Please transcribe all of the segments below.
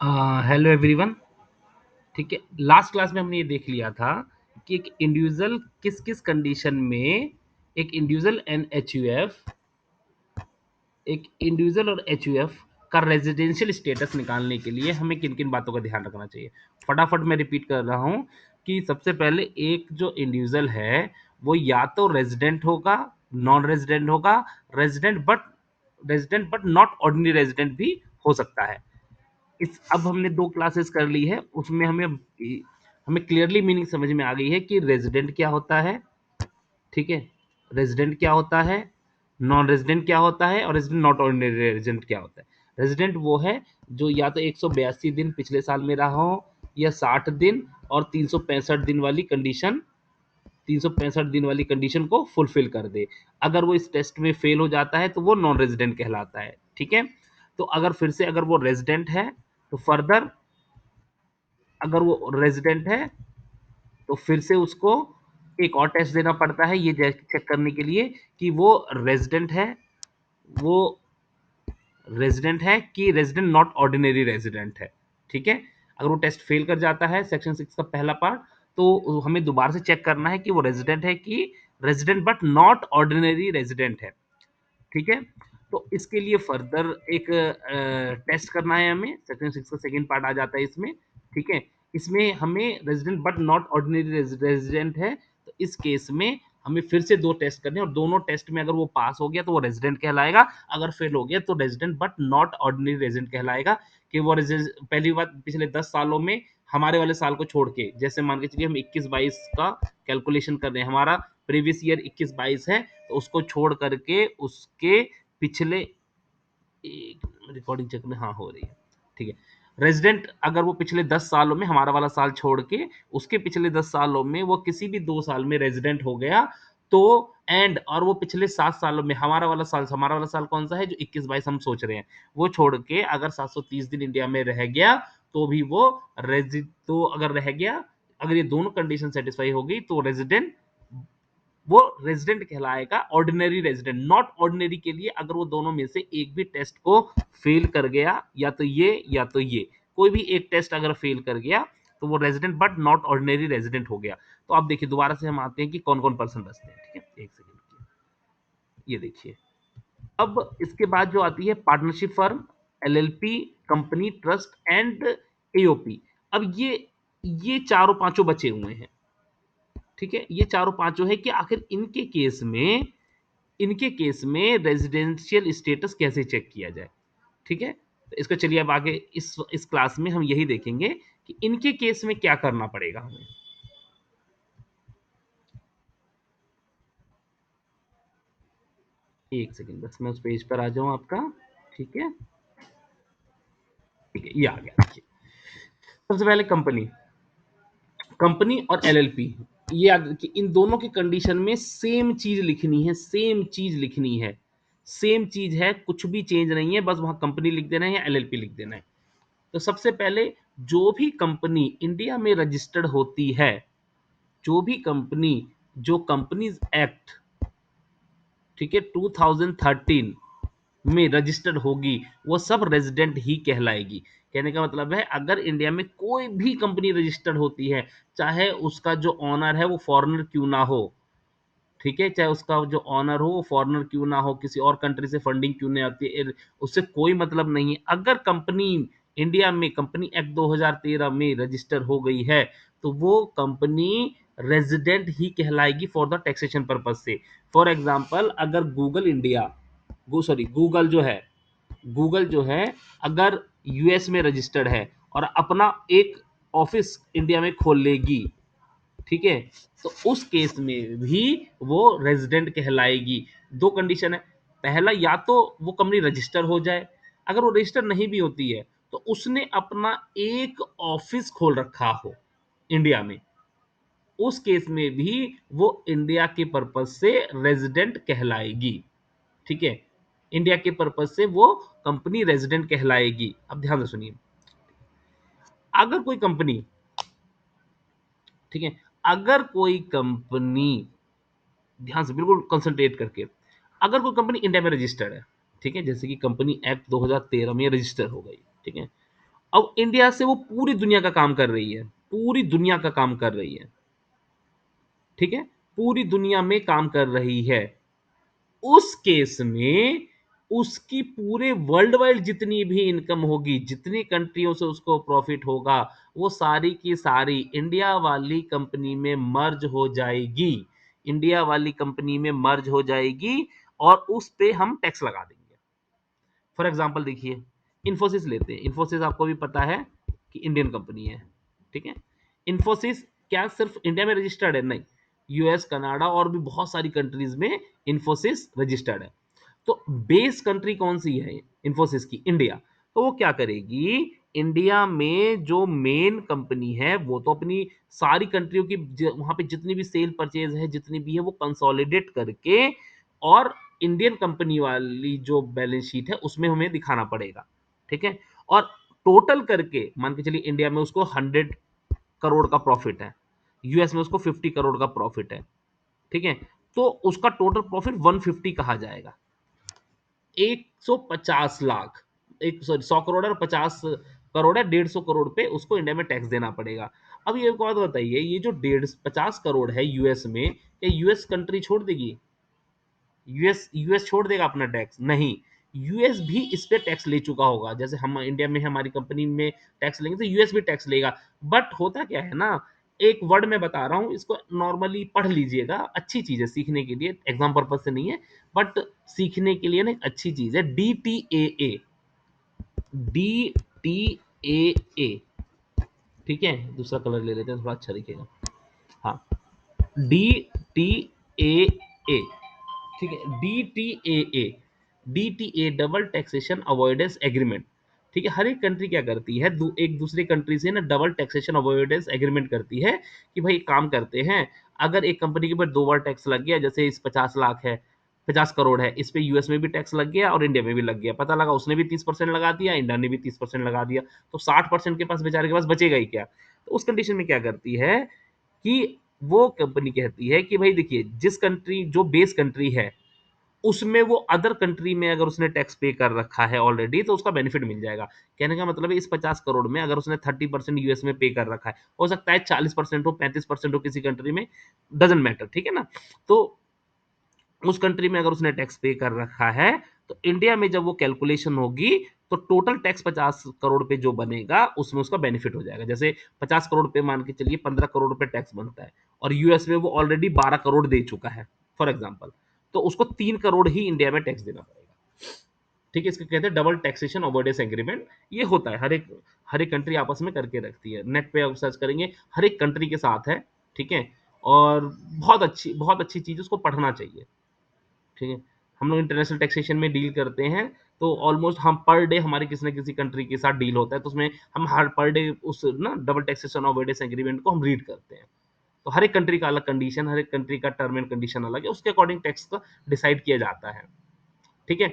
Hello everyone. ठीक है, last class में हमने ये देख लिया था कि एक इंडिविजुअल किस किस कंडीशन में एक इंडिविजुअल एंड एचयूएफ एक इंडिविजुअल और एचयूएफ का रेजिडेंशियल स्टेटस निकालने के लिए हमें किन किन बातों का ध्यान रखना चाहिए। फटाफट मैं रिपीट कर रहा हूँ कि सबसे पहले एक जो इंडिविजुअल है वो या तो रेजिडेंट होगा, नॉन रेजिडेंट होगा, resident but not ordinary resident भी हो सकता है। इस अब हमने 2 क्लासेस कर ली है, उसमें हमें हमें क्लियरली मीनिंग समझ में आ गई है कि रेज़िडेंट क्या होता है, ठीक है? रेज़िडेंट क्या होता है, नॉन रेज़िडेंट क्या होता है और रेज़िडेंट नॉट ऑर्डिनरी रेज़िडेंट क्या होता है। रेज़िडेंट वो है जो या तो 182 दिन पिछले साल में रहा हो या 60 दिन और 365 दिन वाली कंडीशन 365 दिन वाली कंडीशन को फुलफिल कर दे। अगर वो इस टेस्ट में फेल हो जाता है तो वो नॉन रेज़िडेंट कहलाता है, ठीक है? तो अगर फिर से अगर वो रेज़िडेंट है तो फर्दर अगर वो रेजिडेंट है तो फिर से उसको एक और टेस्ट देना पड़ता है ये चेक करने के लिए कि वो रेजिडेंट है वो रेजिडेंट है कि रेजिडेंट नॉट ऑर्डिनरी रेजिडेंट है, ठीक है? अगर वो टेस्ट फेल कर जाता है सेक्शन 6 का पहला पार्ट तो हमें दोबारा से चेक करना है कि वो रेजिडेंट है कि resident but not ordinary resident है, ठीक है? तो इसके लिए फर्दर एक टेस्ट करना है हमें, सेक्शन 6 का सेकंड पार्ट आ जाता है इसमें, ठीक है? इसमें हमें resident but not ordinary resident है, तो इस केस में हमें फिर से 2 टेस्ट करने हैं और दोनों टेस्ट में अगर वो पास हो गया तो वो रेज़िडेंट कहलाएगा, अगर फेल हो गया तो resident but not ordinary resident कहलाएगा कि वो पहली बात पिछले 10 सालों में हमारे वाले साल को छोड़ के, जैसे मान के चलिए हम 21-22 का कैलकुलेशन कर रहे हैं, हमारा प्रीवियस ईयर 21-22 है, तो उसको छोड़ करके उसके पिछले एक रिकॉर्डिंग चेक में हाँ हो रही है, ठीक है। रेजिडेंट अगर वो पिछले 10 सालों में हमारा वाला साल छोड़ के उसके पिछले 10 सालों में वो किसी भी 2 साल में रेजिडेंट हो गया तो एंड और वो पिछले 7 सालों में हमारा वाला साल कौन सा है जो 21-22 हम सोच रहे हैं वो छोड़ के अगर 730 दिन इंडिया में रह गया तो भी वो रेजि तो अगर रह गया अगर ये दोनों कंडीशन सेटिस्फाई हो गई तो रेजिडेंट वो रेजिडेंट कहलाएगा ऑर्डिनरी रेजिडेंट नॉट ऑर्डिनरी के लिए अगर वो दोनों में से एक भी टेस्ट को फेल कर गया या तो ये कोई भी एक टेस्ट अगर फेल कर गया तो वो resident but not ordinary resident हो गया। तो आप देखिए दोबारा से हम आते हैं कि कौन कौन पर्सन बचते हैं, ठीक है? एक सेकेंड, ये देखिए। अब इसके बाद जो आती है partnership firm, LLP, company, trust and AOP. अब ये चारों पांचों बचे हुए हैं, ठीक है? ये चारों पांचों है कि आखिर इनके केस में रेजिडेंशियल स्टेटस कैसे चेक किया जाए, ठीक है? तो इसको चलिए अब आगे इस क्लास में हम यही देखेंगे कि इनके केस में क्या करना पड़ेगा हमें। एक सेकंड बस मैं उस पेज पर आ जाऊं आपका, ठीक है? ठीक है, ये आ गया देखिए। सबसे पहले कंपनी कंपनी और एलएलपी, ये याद रखिए इन दोनों की कंडीशन में सेम चीज है, कुछ भी चेंज नहीं है, बस वहां कंपनी लिख देना है या एलएलपी लिख देना है। तो सबसे पहले जो भी कंपनी इंडिया में रजिस्टर्ड होती है, जो भी कंपनी जो कंपनीज एक्ट, ठीक है, 2013 में रजिस्टर्ड होगी वो सब रेजिडेंट ही कहलाएगी। कहने का मतलब है अगर इंडिया में कोई भी कंपनी रजिस्टर्ड होती है, चाहे उसका जो ऑनर है वो फॉरेनर क्यों ना हो, ठीक है, चाहे उसका जो ऑनर हो वो फॉरेनर क्यों ना हो, किसी और कंट्री से फंडिंग क्यों नहीं आती है, उससे कोई मतलब नहीं है। अगर कंपनी इंडिया में कंपनी एक्ट 2013 में रजिस्टर हो गई है तो वो कंपनी रेजिडेंट ही कहलाएगी फॉर द टैक्सेशन पर्पज से। फॉर एग्जांपल अगर गूगल जो है अगर यूएस में रजिस्टर्ड है और अपना एक ऑफिस इंडिया में खोल लेगी, ठीक है, तो उस केस में भी वो रेजिडेंट कहलाएगी। दो कंडीशन है, पहला या तो वो कंपनी रजिस्टर हो जाए, अगर वो रजिस्टर नहीं भी होती है तो उसने अपना एक ऑफिस खोल रखा हो इंडिया में, उस केस में भी वो इंडिया के पर्पज से रेजिडेंट कहलाएगी, ठीक है? इंडिया के पर्पज से वो कंपनी रेजिडेंट कहलाएगी। अब ध्यान से सुनिए, अगर कोई कंपनी, ठीक है, अगर कोई कंपनी, ध्यान से बिल्कुल कंसंट्रेट करके, अगर कोई कंपनी इंडिया में रजिस्टर्ड है, ठीक है, जैसे कि कंपनी एक्ट 2013 में रजिस्टर हो गई, ठीक है, अब इंडिया से वो पूरी दुनिया का काम कर रही है, पूरी दुनिया का काम कर रही है, ठीक है? पूरी दुनिया में काम कर रही है। उस केस में उसकी पूरे वर्ल्ड वाइड जितनी भी इनकम होगी, जितनी कंट्रियों से उसको प्रॉफिट होगा, वो सारी की सारी इंडिया वाली कंपनी में मर्ज हो जाएगी। इंडिया वाली कंपनी में मर्ज हो जाएगी और उस पे हम टैक्स लगा देंगे। फॉर एग्जांपल देखिए, इन्फोसिस लेते हैं। इन्फोसिस आपको भी पता है कि इंडियन कंपनी है, ठीक है? इन्फोसिस क्या सिर्फ इंडिया में रजिस्टर्ड है? नहीं, यूएस, कनाडा और भी बहुत सारी कंट्रीज में इन्फोसिस रजिस्टर्ड है। तो बेस कंट्री कौन सी है इन्फोसिस की? इंडिया। तो वो क्या करेगी, इंडिया में जो मेन कंपनी है वो तो अपनी सारी कंट्रियों की वहां पे जितनी भी सेल परचेज है, जितनी भी है, वो कंसोलिडेट करके और इंडियन कंपनी वाली जो बैलेंस शीट है उसमें हमें दिखाना पड़ेगा, ठीक है? और टोटल करके मान के चलिए इंडिया में उसको 100 करोड़ का प्रॉफिट है, यूएस में उसको 50 करोड़ का प्रॉफिट है, ठीक है? तो उसका टोटल प्रॉफिट 150 कहा जाएगा। 150 लाख, एक सॉरी 100 करोड़ है और 50 करोड़ है, 150 करोड़ पे उसको इंडिया में टैक्स देना पड़ेगा। अब ये एक बात बताइए, ये जो 50 करोड़ है यूएस में, क्या यूएस कंट्री छोड़ देगी? यूएस यूएस छोड़ देगा अपना टैक्स? नहीं, यूएस भी इस पे टैक्स ले चुका होगा। जैसे हम इंडिया में हमारी कंपनी में टैक्स लेंगे तो यूएस भी टैक्स लेगा। बट होता क्या है ना, एक वर्ड में बता रहा हूँ, इसको नॉर्मली पढ़ लीजिएगा, अच्छी चीज है सीखने के लिए, एग्जाम पर्पज से नहीं है, बट सीखने के लिए ना एक अच्छी चीज है। DTAA, DTAA, ठीक है? दूसरा कलर ले लेते हैं, थोड़ा अच्छा दिखेगा। हाँ, DTAA, ठीक है? DTAA double taxation avoidance agreement, ठीक है? हर एक कंट्री क्या करती है, एक दूसरे कंट्री से ना डबल टैक्सेशन अवॉइडेंस एग्रीमेंट करती है कि भाई एक काम करते हैं, अगर एक कंपनी के ऊपर दो बार टैक्स लग गया, जैसे इस 50 लाख है, 50 करोड़ है, इस पे यूएस में भी टैक्स लग गया और इंडिया में भी लग गया, पता लगा उसने भी 30% लगा दिया, इंडिया ने भी 30% लगा दिया, तो 60% के पास बेचारे के पास बचेगा ही क्या? तो उस कंडीशन में क्या करती है कि वो कंपनी कहती है कि भाई देखिए, जिस कंट्री जो बेस कंट्री है उसमें वो अदर कंट्री में अगर उसने टैक्स पे कर रखा है ऑलरेडी तो उसका बेनिफिट मिल जाएगा। कहने का मतलब है इस 50 करोड़ में अगर उसने 30% यूएस में पे कर रखा है, हो सकता है 40% हो, 35% हो किसी कंट्री में, डजेंट मैटर, ठीक है ना? तो उस कंट्री में अगर उसने टैक्स पे कर रखा है, तो इंडिया में जब वो कैलकुलेशन होगी तो टोटल टैक्स 50 करोड़ पे जो बनेगा उसमें उसका बेनिफिट हो जाएगा। जैसे 50 करोड़ पे मान के चलिए 15 करोड़ पे टैक्स बनता है और यूएस में वो ऑलरेडी 12 करोड़ दे चुका है, फॉर एग्जाम्पल, तो उसको 3 करोड़ ही इंडिया में टैक्स देना पड़ेगा, ठीक है? इसको कहते हैं डबल टैक्सेशन अवॉइडेंस एग्रीमेंट। ये होता है हर एक कंट्री आपस में करके रखती है। नेट पे आप सर्च करेंगे, हर एक कंट्री के साथ है, ठीक है? और बहुत अच्छी चीज, उसको पढ़ना चाहिए, ठीक है? हम लोग इंटरनेशनल टैक्सेशन में डील करते हैं, तो ऑलमोस्ट हम पर डे हमारे किसी न किसी कंट्री के साथ डील होता है, तो उसमें हम हर पर डे उस ना डबल टैक्सेशन अवॉइडेंस एग्रीमेंट को हम रीड करते हैं। तो हर एक कंट्री का अलग कंडीशन, हर एक कंट्री का टर्म एंड कंडीशन अलग है, उसके अकॉर्डिंग टैक्स का डिसाइड किया जाता है, ठीक है?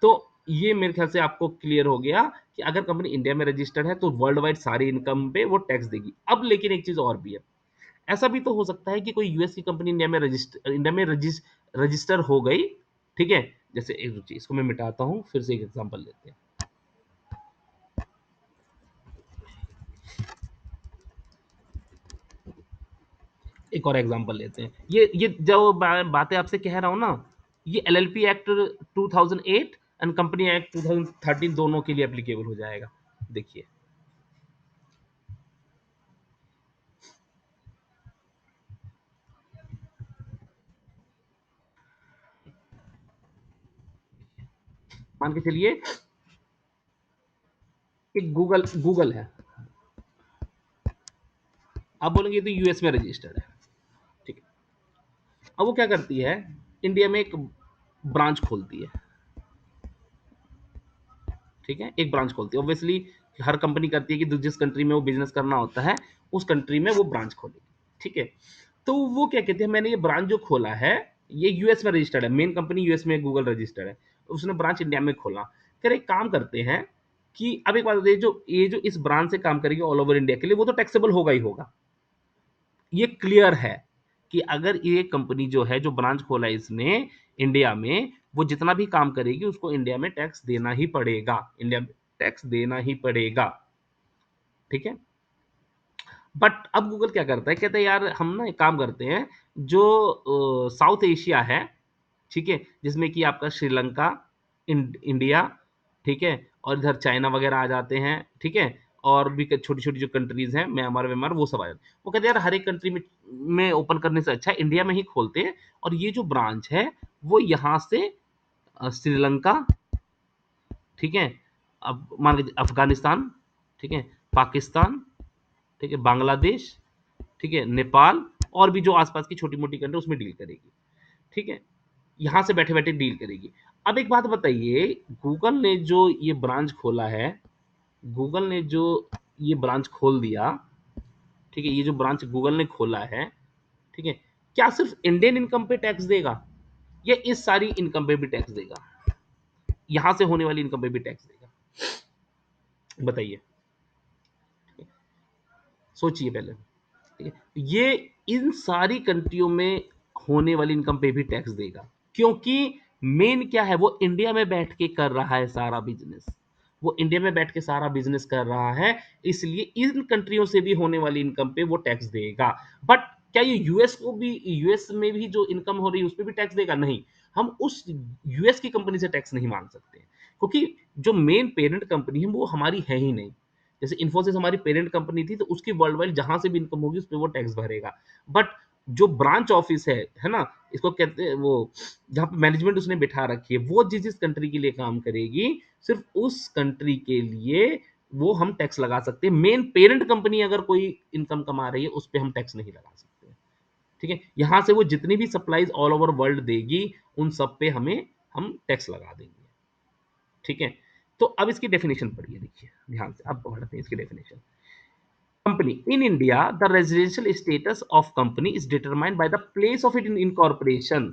तो ये मेरे ख्याल से आपको क्लियर हो गया कि अगर कंपनी इंडिया में रजिस्टर्ड है तो वर्ल्ड वाइड सारी इनकम पे वो टैक्स देगी। अब लेकिन एक चीज और भी है, ऐसा भी तो हो सकता है कि कोई यूएस की कंपनी इंडिया में रजिस्टर हो गई, ठीक है? जैसे एक रुचिए, इसको मैं मिटाता हूँ, फिर से एक एग्जांपल लेते हैं। एक और एग्जांपल लेते हैं। ये जो बातें आपसे कह रहा हूँ ना, ये LLP act 2008 and company act 2013 दोनों के लिए एप्लीकेबल हो जाएगा। देखिए, मान के चलिए कि गूगल गूगल है, आप बोलेंगे ये तो यूएस में रजिस्टर्ड है, ठीक है? अब वो क्या करती है, इंडिया में एक ब्रांच खोलती है, ठीक है? एक ब्रांच खोलती है, ऑब्वियसली हर कंपनी करती है कि जिस कंट्री में वो बिजनेस करना होता है उस कंट्री में वो ब्रांच खोलेगी, ठीक है? तो वो क्या कहते हैं, मैंने ये ब्रांच जो खोला है ये यूएस में रजिस्टर्ड है, मेन कंपनी यूएस में गूगल रजिस्टर्ड है, उसने ब्रांच इंडिया में खोला। फिर एक काम करते हैं कि अब एक बात बताइए, जो ये जो इस ब्रांच से काम करेगी ऑल ओवर इंडिया के लिए, वो तो टैक्सेबल होगा ही होगा, ये क्लियर है कि अगर ये कंपनी जो है, जो ब्रांच खोला है इसने इंडिया में, वो जितना भी काम करेगी उसको इंडिया में टैक्स देना ही पड़ेगा, इंडिया में टैक्स देना ही पड़ेगा, ठीक है। बट अब गूगल क्या करता है, कहता है यार हम ना एक काम करते हैं, जो साउथ एशिया है, ठीक है, जिसमें कि आपका श्रीलंका, इंडिया, ठीक है, और इधर चाइना वगैरह आ जाते हैं, ठीक है, और भी छोटी छोटी जो कंट्रीज हैं, म्यांमार व्यांमार, वो सब आ जाते हैं। वो कहते हैं यार हर एक कंट्री में ओपन करने से अच्छा है इंडिया में ही खोलते हैं, और ये जो ब्रांच है वो यहाँ से श्रीलंका, ठीक है, अब मान लीजिए अफगानिस्तान, ठीक है, पाकिस्तान, ठीक है, बांग्लादेश, ठीक है, नेपाल, और भी जो आसपास की छोटी मोटी कंट्री उसमें डील करेगी, ठीक है, यहाँ से बैठे बैठे डील करेगी। अब एक बात बताइए, गूगल ने जो ये ब्रांच खोला है, गूगल ने जो ये ब्रांच खोल दिया, ठीक है, ये जो ब्रांच गूगल ने खोला है, ठीक है, क्या सिर्फ इंडियन इनकम पे टैक्स देगा, या इस सारी इनकम पे भी टैक्स देगा, यहां से होने वाली इनकम पे भी टैक्स देगा? बताइए, सोचिए पहले। ठीक है, ये इन सारी कंट्रियों में होने वाली इनकम पे भी टैक्स देगा, क्योंकि मेन क्या है, वो इंडिया में बैठ के कर रहा है सारा बिजनेस, वो इंडिया में बैठ के सारा बिजनेस कर रहा है, इसलिए इन कंट्रियों से भी होने वाली इनकम पे वो टैक्स देगा। बट क्या ये यूएस को भी, यूएस में भी जो इनकम हो रही है उस पर भी टैक्स देगा? नहीं, हम उस यूएस की कंपनी से टैक्स नहीं मांग सकते, क्योंकि जो मेन पेरेंट कंपनी है वो हमारी है ही नहीं। जैसे इन्फोसिस हमारी पेरेंट कंपनी थी, तो उसकी वर्ल्ड वाइड जहां से भी इनकम होगी उस पर वो टैक्स भरेगा। बट जो ब्रांच ऑफिस है ना, इसको कहते हैं वो, जहाँ पे मैनेजमेंट उसने बिठा रखी है, वो जिस जिस कंट्री के लिए काम करेगी, सिर्फ उस कंट्री के लिए वो हम टैक्स लगा सकते हैं। मेन पेरेंट कंपनी अगर कोई इनकम कमा रही है उस पर हम टैक्स नहीं लगा सकते, ठीक है। यहाँ से वो जितनी भी सप्लाईज ऑल ओवर वर्ल्ड देगी उन सब पे हमें हम टैक्स लगा देंगे, ठीक है। तो अब इसकी डेफिनेशन पढ़िए, देखिए ध्यान से, अब पढ़ते हैं इसकी definition. Company in India, the residential status of company is determined by the place of it in incorporation.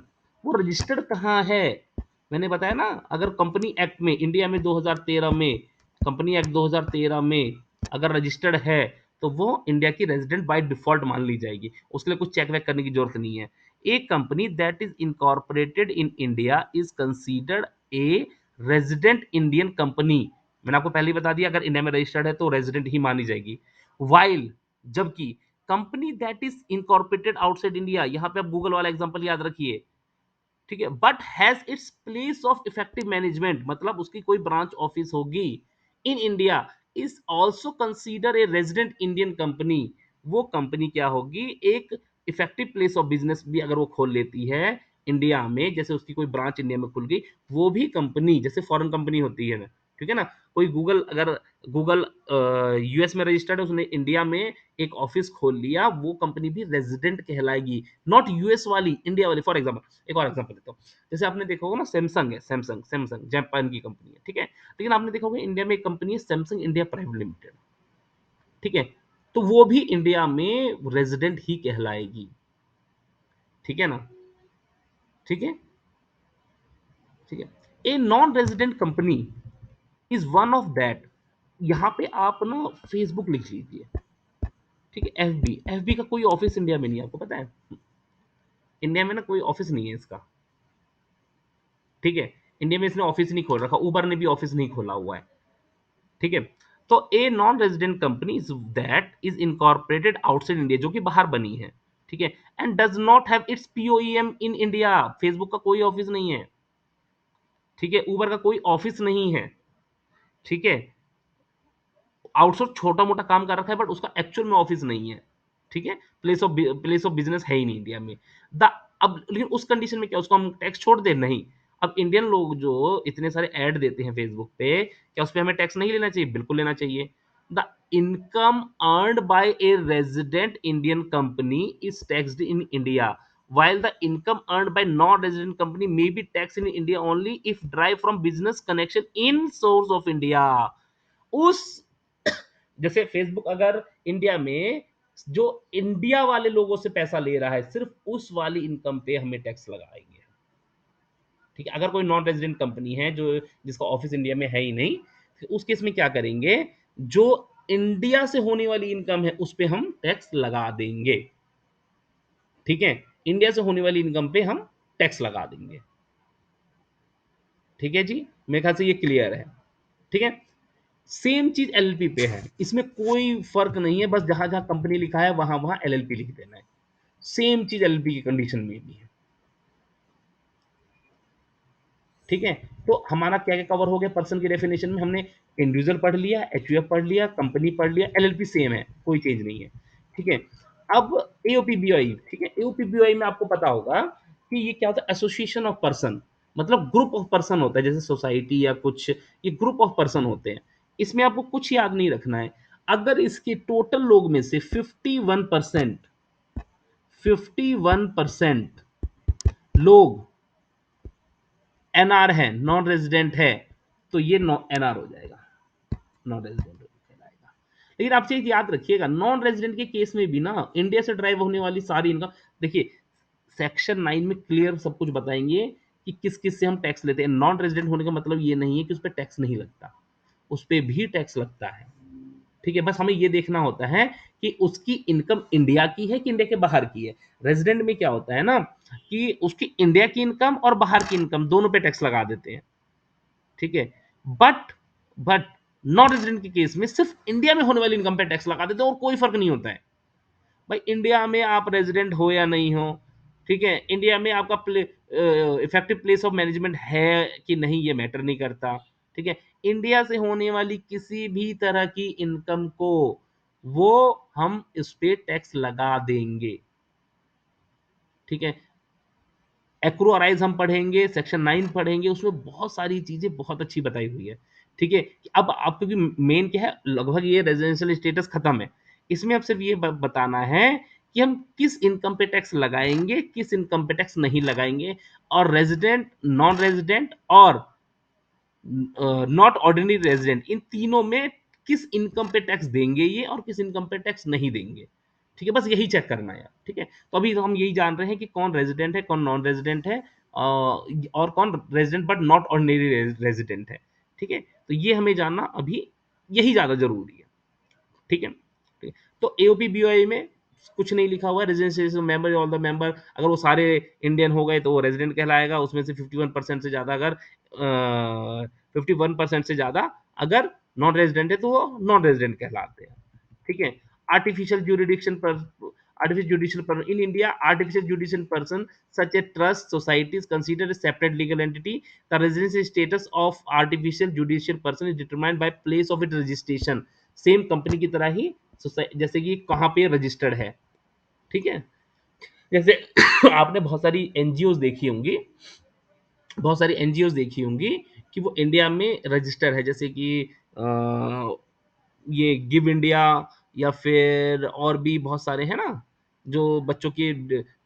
वो रजिस्टर्ड कहाँ है? मैंने बताया ना, अगर कंपनी एक्ट में इंडिया में 2013 में, कंपनी एक्ट 2013 में अगर रजिस्टर्ड है, तो वो इंडिया की रेजिडेंट बाय डिफॉल्ट मान ली जाएगी, उसके लिए कुछ चेक वेक करने की जरूरत नहीं है। A company that is incorporated in India is considered a resident Indian company. मैंने आपको पहले ही बता दिया, अगर इंडिया में रजिस्टर्ड है तो रेजिडेंट ही मानी जाएगी। वाइल, जबकि company that is incorporated outside India, यहां पे आप गूगल वाला एग्जांपल याद रखिए, ठीक है, but has its place of effective management, मतलब उसकी कोई ब्रांच ऑफिस होगी इन India, is also consider a resident Indian company. वो कंपनी क्या होगी, एक इफेक्टिव प्लेस ऑफ बिजनेस भी अगर वो खोल लेती है इंडिया में, जैसे उसकी कोई ब्रांच इंडिया में खुल गई, वो भी कंपनी जैसे फॉरेन कंपनी होती है ना, ठीक है ना, कोई गूगल, अगर गूगल यूएस में रजिस्टर्ड है, उसने इंडिया में एक ऑफिस खोल लिया, वो कंपनी भी रेजिडेंट कहलाएगी, नॉट यूएस वाली, इंडिया वाली। फॉर एग्जाम्पल, एक और एग्जाम्पल देता हूँ, जैसे आपने देखा होगा ना, सैमसंग है, सैमसंग, सैमसंग जापान की कंपनी है, ठीक है, लेकिन आपने देखा होगा इंडिया में एक कंपनी है सैमसंग इंडिया प्राइवेट लिमिटेड, ठीक है, तो वो भी इंडिया में रेजिडेंट ही कहलाएगी, ठीक है ना, ठीक है, ठीक है। ए non resident company is one of that. यहाँ पे आप ना फेसबुक लिख लीजिए, ठीक है, एफबी, एफबी का कोई ऑफिस इंडिया में नहीं है, आपको पता है, इंडिया में ना कोई ऑफिस नहीं है इसका, ठीक है, इंडिया में इसने ऑफिस नहीं खोल रखा, उबर ने भी ऑफिस नहीं खोला हुआ है, ठीक है। तो a non resident company is that is incorporated outside India, जो कि बाहर बनी है, ठीक है, and does not have its POEM in India. Facebook का कोई ऑफिस नहीं है, ठीक है, उबर का कोई ऑफिस नहीं है, ठीक है, आउटसोर्स छोटा मोटा काम कर रखा है, बट उसका एक्चुअल में ऑफिस नहीं है, ठीक है, प्लेस ऑफ बिजनेस है ही नहीं इंडिया में। द अब लेकिन उस कंडीशन में क्या उसको हम टैक्स छोड़ दें? नहीं। अब इंडियन लोग जो इतने सारे ऐड देते हैं फेसबुक पे, क्या उस पे हमें टैक्स नहीं लेना चाहिए? बिल्कुल लेना चाहिए। The income earned by a resident Indian company is taxed in India, while the income earned by non-resident company may be taxed in India only if derived from business connection in source of India। उस जैसे Facebook अगर India में जो India वाले लोगों से पैसा ले रहा है, सिर्फ उस वाली इनकम पे हमें टैक्स लगाएंगे, ठीक है। अगर कोई नॉन रेजिडेंट कंपनी है जो, जिसका ऑफिस इंडिया में है ही नहीं, तो उस केस में क्या करेंगे, जो इंडिया से होने वाली इनकम है उस पे हम टैक्स लगा देंगे, ठीक है, इंडिया से होने वाली इनकम पे हम टैक्स लगा देंगे, ठीक है जी। मेरे ख्याल से ये क्लियर है, ठीक है। सेम चीज एलएलपी पे है, इसमें कोई फर्क नहीं है, बस जहां जहां कंपनी लिखा है वहां वहां एलएलपी लिख देना है। सेम चीज एलएलपी की कंडीशन में भी है। ठीक है, तो हमारा क्या क्या कवर हो गया पर्सन की डेफिनेशन में? हमने इंडिविजुअल पढ़ लिया, एचयूएफ पढ़ लिया, कंपनी पढ़ लिया, एलएलपी सेम है, कोई चेंज नहीं है। ठीक है, अब एओपीबीआई। ठीक है, एओपीबीआई में आपको पता होगा कि ये क्या होता है, एसोसिएशन ऑफ पर्सन, मतलब ग्रुप ऑफ पर्सन होता है, जैसे सोसाइटी या कुछ, ये ग्रुप ऑफ पर्सन होते हैं। इसमें आपको कुछ याद नहीं रखना है। अगर इसके टोटल लोग में से 51% लोग एनआर है, नॉन रेजिडेंट है, तो ये एनआर हो जाएगा, नॉन रेजिडेंट कहलाएगा। लेकिन आप चीज याद रखिएगा, नॉन रेजिडेंट के केस में भी ना इंडिया से ड्राइव होने वाली सारी इनकम, देखिए सेक्शन 9 में क्लियर सब कुछ बताएंगे कि किस किस से हम टैक्स लेते हैं। नॉन रेजिडेंट होने का मतलब ये नहीं है कि उस पर टैक्स नहीं लगता, उस पर भी टैक्स लगता है। ठीक है, बस हमें ये देखना होता है कि उसकी इनकम इंडिया की है कि इंडिया के बाहर की है। रेजिडेंट में क्या होता है ना, कि उसकी इंडिया की इनकम और बाहर की इनकम दोनों पे टैक्स लगा देते हैं। ठीक है, बट बट नॉन रेजिडेंट के केस में सिर्फ इंडिया में होने वाली इनकम पे टैक्स लगा देते हैं और कोई फर्क नहीं होता है। भाई इंडिया में आप रेजिडेंट हो या नहीं हो, ठीक है, इंडिया में आपका इफेक्टिव प्लेस ऑफ मैनेजमेंट है कि नहीं ये मैटर नहीं करता। ठीक है, इंडिया से होने वाली किसी भी तरह की इनकम को वो हम इस पे टैक्स लगा देंगे। ठीक है, एक्रो अराइज हम पढ़ेंगे, सेक्शन 9 पढ़ेंगे, उसमें बहुत सारी चीजें बहुत अच्छी बताई हुई है। ठीक है, अब आप क्योंकि मेन क्या है, लगभग ये रेजिडेंशियल स्टेटस खत्म है, इसमें अब सिर्फ ये बताना है कि हम किस इनकम पे टैक्स लगाएंगे, किस इनकम पे टैक्स नहीं लगाएंगे, और रेजिडेंट, नॉन रेजिडेंट और नॉट ऑर्डिनरी रेजिडेंट, इन तीनों में किस इनकम पे टैक्स देंगे ये, और किस इनकम पे टैक्स नहीं देंगे। ठीक है, बस यही चेक करना है। ठीक है, तो अभी तो हम यही जान रहे हैं कि कौन रेजिडेंट है, कौन नॉन रेजिडेंट है, और कौन resident but not ordinary resident है। ठीक है, तो ये हमें जानना अभी यही ज्यादा जरूरी है। ठीक है, ठीक है। तो एओपी बीओआई में कुछ नहीं लिखा हुआ है, residential member, all the member, अगर वो सारे इंडियन हो गए तो वो रेजिडेंट कहलाएगा, उसमें से 51% से ज्यादा अगर 51% से ज्यादा अगर नॉन रेजिडेंट है तो वो नॉन रेजिडेंट कहलाते हैं। ठीक है, आर्टिफिशियल जुरिडिक्शन पर, artificial judicial person in India, artificial judicial person such as trust societies considered a separate legal entity. The residency status of artificial judicial person is determined by place of its registration, same company की तरह ही जैसे कि कहाँ पे registered है। ठीक है, जैसे आपने बहुत सारी एनजीओ देखी होंगी, बहुत सारी एनजीओ देखी होंगी कि वो इंडिया में रजिस्टर है, जैसे कि ये गिव इंडिया, या फिर और भी बहुत सारे हैं ना, जो बच्चों की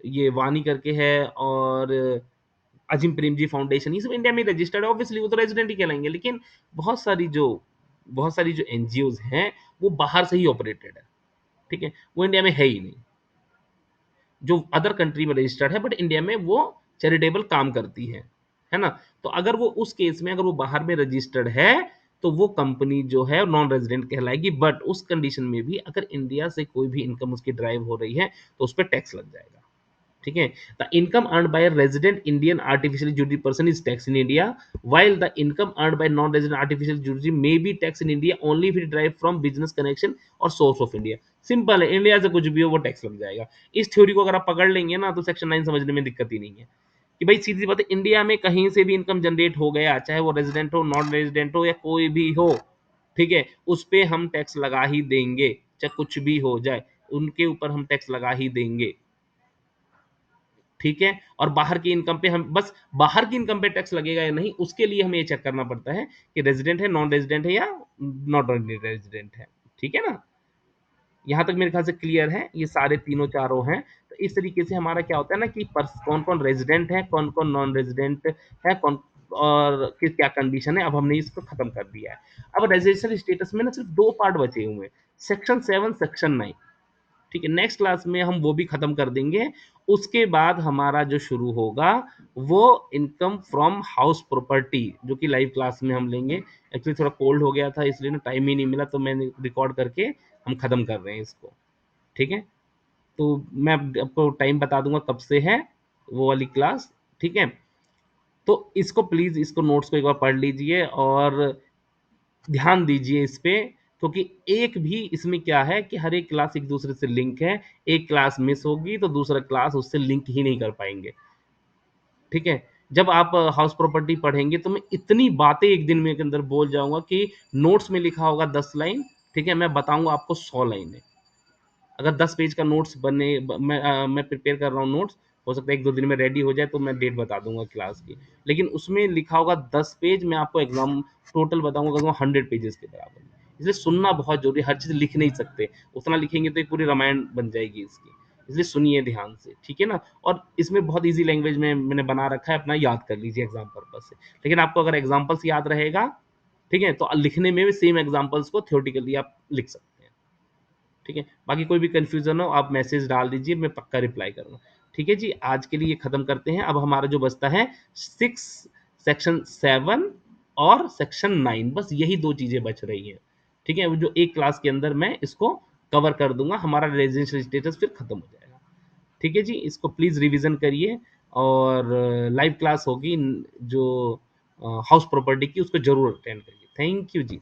ये वानी करके है, और अजीम प्रेमजी फाउंडेशन, ये सब इंडिया में रजिस्टर्ड है, ऑब्वियसली वो तो रेजिडेंट ही कहलाएंगे। लेकिन बहुत सारी जो एनजीओ हैं वो बाहर से ही ऑपरेटेड है। ठीक है, वो इंडिया में है ही नहीं, जो अदर कंट्री में रजिस्टर्ड है बट इंडिया में वो चैरिटेबल काम करती है ना। तो अगर वो उस केस में अगर वो बाहर में रजिस्टर्ड है तो वो कंपनी जो है नॉन रेजिडेंट कहलाएगी, बट उस कंडीशन में भी अगर इंडिया से कोई भी इनकम उसकी ड्राइव हो रही है तो उस पर टैक्स लग जाएगा। ठीक है, the income earned bye resident Indian artificial judiciary person is tax in India, while the income earned by non-resident artificial jewelry may be taxed in India only if it derived from business connection और source of India। Simple है, India से कुछ भी हो वो tax लग जाएगा। इस थ्योरी को अगर आप पकड़ लेंगे ना तो सेक्शन 9 समझने में दिक्कत ही नहीं है, कि भाई सीधी सी बात है, इंडिया में कहीं से भी इनकम जनरेट हो गया, चाहे वो रेजिडेंट हो, नॉन रेजिडेंट हो, या कोई भी हो, ठीक है, उस पे हम टैक्स लगा ही देंगे, चाहे कुछ भी हो जाए, उनके ऊपर हम टैक्स लगा ही देंगे। ठीक है, और बाहर की इनकम पे हम बस, बाहर की इनकम पे टैक्स लगेगा या नहीं उसके लिए हमें ये चेक करना पड़ता है कि रेजिडेंट है, नॉन रेजिडेंट है, या नॉट रेजिडेंट है। ठीक है ना, यहाँ तक मेरे ख्याल से क्लियर है, ये सारे तीनों चारों हैं। तो इस तरीके से हमारा क्या होता है ना कि कौन कौन रेजिडेंट है, कौन कौन नॉन रेजिडेंट है, कौन और किस क्या कंडीशन है, अब हमने इसको खत्म कर दिया है। अब रेजिडेंशियल स्टेटस में ना सिर्फ दो पार्ट बचे हुए हैं, सेक्शन 7, सेक्शन 9। ठीक है, नेक्स्ट क्लास में हम वो भी खत्म कर देंगे। उसके बाद हमारा जो शुरू होगा वो इनकम फ्रॉम हाउस प्रॉपर्टी, जो कि लाइव क्लास में हम लेंगे। एक्चुअली थोड़ा कोल्ड हो गया था इसलिए ना टाइम ही नहीं मिला, तो मैंने रिकॉर्ड करके हम खत्म कर रहे हैं इसको। ठीक है, तो मैं आपको टाइम बता दूंगा कब से है वो वाली क्लास। ठीक है, तो इसको प्लीज, इसको नोट्स को एक बार पढ़ लीजिए, और ध्यान दीजिए इस पे, क्योंकि एक भी इसमें क्या है कि हर एक क्लास एक दूसरे से लिंक है। एक क्लास मिस होगी तो दूसरा क्लास उससे लिंक ही नहीं कर पाएंगे। ठीक है, जब आप हाउस प्रॉपर्टी पढ़ेंगे तो मैं इतनी बातें एक दिन में के अंदर बोल जाऊंगा कि नोट्स में लिखा होगा 10 लाइन, ठीक है, मैं बताऊंगा आपको 100 लाइनें। अगर 10 पेज का नोट्स बने, मैं प्रिपेयर कर रहा हूँ नोट्स, हो सकता है एक दो दिन में रेडी हो जाए तो मैं डेट बता दूंगा क्लास की। लेकिन उसमें लिखा होगा 10 पेज, मैं आपको एग्जाम टोटल बताऊंगा कम से कम 100 पेजेस के बराबर। इसलिए सुनना बहुत जरूरी है, हर चीज लिख नहीं सकते, उतना लिखेंगे तो एक पूरी रामायण बन जाएगी इसकी। इसलिए सुनिए ध्यान से, ठीक है ना। और इसमें बहुत इजी लैंग्वेज में मैंने बना रखा है, अपना याद कर लीजिए एग्जाम पर्पज से। लेकिन आपको अगर एग्जाम्पल्स याद रहेगा, ठीक है, तो लिखने में भी सेम एग्जाम्पल्स को थ्योरेटिकली आप लिख सकते हैं। ठीक है, बाकी कोई भी कंफ्यूजन हो आप मैसेज डाल दीजिए, मैं पक्का रिप्लाई करूंगा। ठीक है जी, आज के लिए खत्म करते हैं। अब हमारा जो बचता है 6, सेक्शन 7 और सेक्शन 9, बस यही दो चीजें बच रही हैं। ठीक है, वो जो एक क्लास के अंदर मैं इसको कवर कर दूंगा, हमारा रेजिडेंशियल स्टेटस फिर खत्म हो जाएगा। ठीक है जी, इसको प्लीज रिवीजन करिए। और लाइव क्लास होगी जो हाउस प्रॉपर्टी की, उसको जरूर अटेंड करिए। Thank you ji.